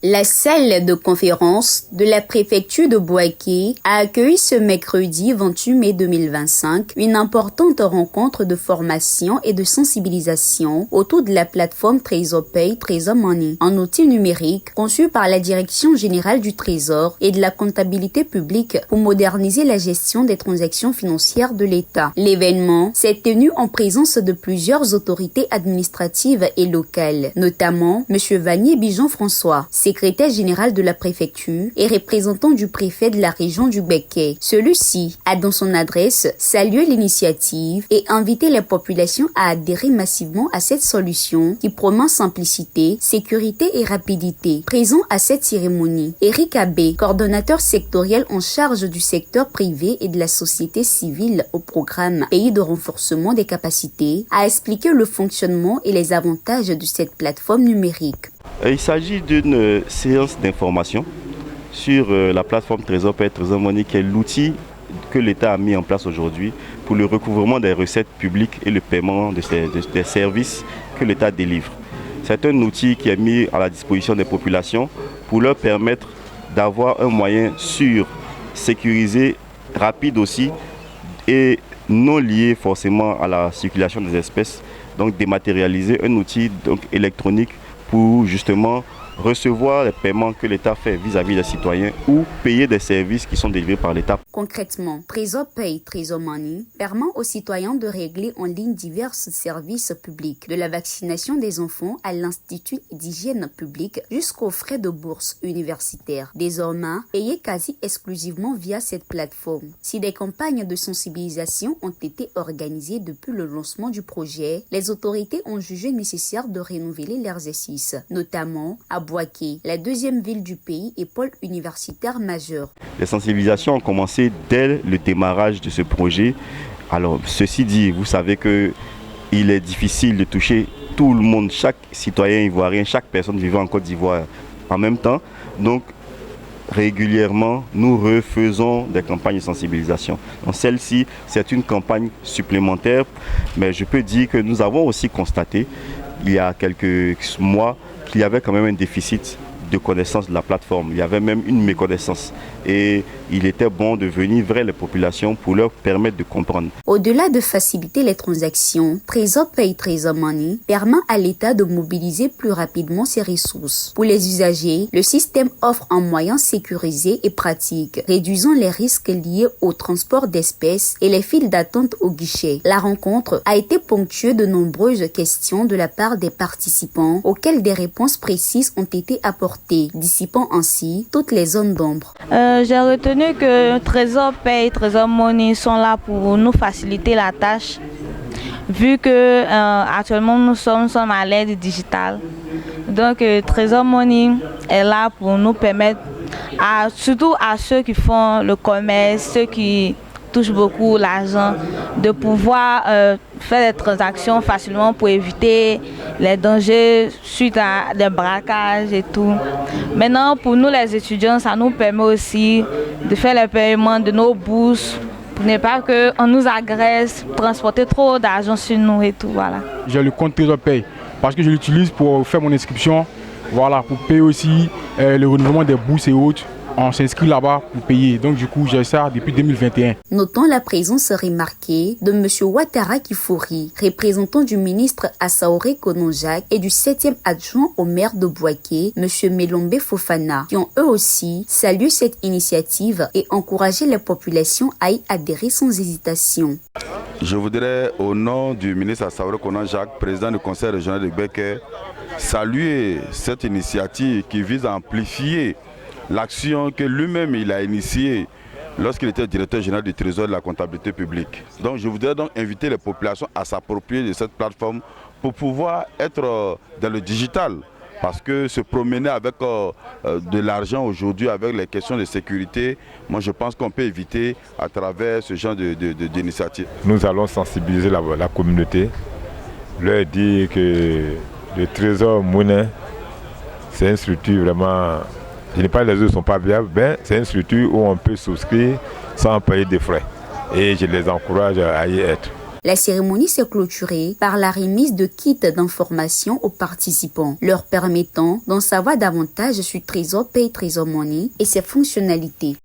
La salle de conférence de la préfecture de Bouaké a accueilli ce mercredi 28 mai 2025 une importante rencontre de formation et de sensibilisation autour de la plateforme Trésor Pay, Trésor Money, un outil numérique conçu par la Direction générale du Trésor et de la comptabilité publique pour moderniser la gestion des transactions financières de l'État. L'événement s'est tenu en présence de plusieurs autorités administratives et locales, notamment M. Vanier Bijon-François, secrétaire général de la préfecture et représentant du préfet de la région du Béquet. Celui-ci a dans son adresse salué l'initiative et invité la population à adhérer massivement à cette solution qui promeut simplicité, sécurité et rapidité. Présent à cette cérémonie, Eric Abbé, coordonnateur sectoriel en charge du secteur privé et de la société civile au programme Pays de renforcement des capacités, a expliqué le fonctionnement et les avantages de cette plateforme numérique. Il s'agit d'une séance d'information sur la plateforme Trésor Pay, Trésor Money, qui est l'outil que l'État a mis en place aujourd'hui pour le recouvrement des recettes publiques et le paiement des services que l'État délivre. C'est un outil qui est mis à la disposition des populations pour leur permettre d'avoir un moyen sûr, sécurisé, rapide aussi et non lié forcément à la circulation des espèces, donc dématérialisé, un outil donc électronique pour justement recevoir les paiements que l'État fait vis-à-vis des citoyens ou payer des services qui sont délivrés par l'État. Concrètement, Trésor Pay, Trésor Money permet aux citoyens de régler en ligne divers services publics, de la vaccination des enfants à l'Institut d'hygiène publique jusqu'aux frais de bourse universitaire. Désormais, payés quasi exclusivement via cette plateforme. Si des campagnes de sensibilisation ont été organisées depuis le lancement du projet, les autorités ont jugé nécessaire de renouveler l'exercice, notamment à Bouaké, la deuxième ville du pays et pôle universitaire majeur. Les sensibilisations ont commencé dès le démarrage de ce projet. Alors, ceci dit, vous savez qu'il est difficile de toucher tout le monde, chaque citoyen ivoirien, chaque personne vivant en Côte d'Ivoire en même temps. Donc, régulièrement, nous refaisons des campagnes de sensibilisation. Donc, celle-ci, c'est une campagne supplémentaire, mais je peux dire que nous avons aussi constaté, il y a quelques mois, qu'il y avait quand même un déficit de connaissance de la plateforme. Il y avait même une méconnaissance. Et il était bon de venir vers les populations pour leur permettre de comprendre. Au-delà de faciliter les transactions, Trésor Pay, Trésor Money permet à l'État de mobiliser plus rapidement ses ressources. Pour les usagers, le système offre un moyen sécurisé et pratique, réduisant les risques liés au transport d'espèces et les files d'attente au guichet. La rencontre a été ponctuée de nombreuses questions de la part des participants auxquelles des réponses précises ont été apportées, dissipant ainsi toutes les zones d'ombre. J'ai retenu que Trésor Pay et Trésor Money sont là pour nous faciliter la tâche, vu que actuellement nous sommes à l'ère digitale. Donc Trésor Money est là pour nous permettre, surtout à ceux qui font le commerce, ceux qui touchent beaucoup l'argent, de pouvoir faire des transactions facilement pour éviter les dangers suite à des braquages et tout. Maintenant, pour nous les étudiants, ça nous permet aussi de faire le paiement de nos bourses pour ne pas qu'on nous agresse, transporter trop d'argent sur nous et tout. Voilà. J'ai le compte Trésor Pay parce que je l'utilise pour faire mon inscription, voilà, pour payer aussi le renouvellement des bourses et autres. On s'inscrit là-bas pour payer. Donc du coup, j'ai ça depuis 2021. Notons la présence remarquée de M. Ouattara Kifouri, représentant du ministre Assaoré Kononjak et du 7e adjoint au maire de Bouaké, M. Melombe Fofana, qui ont eux aussi salué cette initiative et encouragé la population à y adhérer sans hésitation. Je voudrais, au nom du ministre Assaoré Kononjak, président du conseil régional de Béquet, saluer cette initiative qui vise à amplifier l'action que lui-même il a initiée lorsqu'il était directeur général du Trésor de la comptabilité publique. Donc je voudrais donc inviter les populations à s'approprier de cette plateforme pour pouvoir être dans le digital. Parce que se promener avec de l'argent aujourd'hui, avec les questions de sécurité, moi je pense qu'on peut éviter à travers ce genre d'initiative. Nous allons sensibiliser la communauté, leur dire que le Trésor Money, c'est une structure vraiment... Je ne dis pas que les autres ne sont pas viables, mais c'est une structure où on peut souscrire sans payer de frais. Et je les encourage à y être. La cérémonie s'est clôturée par la remise de kits d'information aux participants, leur permettant d'en savoir davantage sur Trésor Pay Trésor Money et ses fonctionnalités.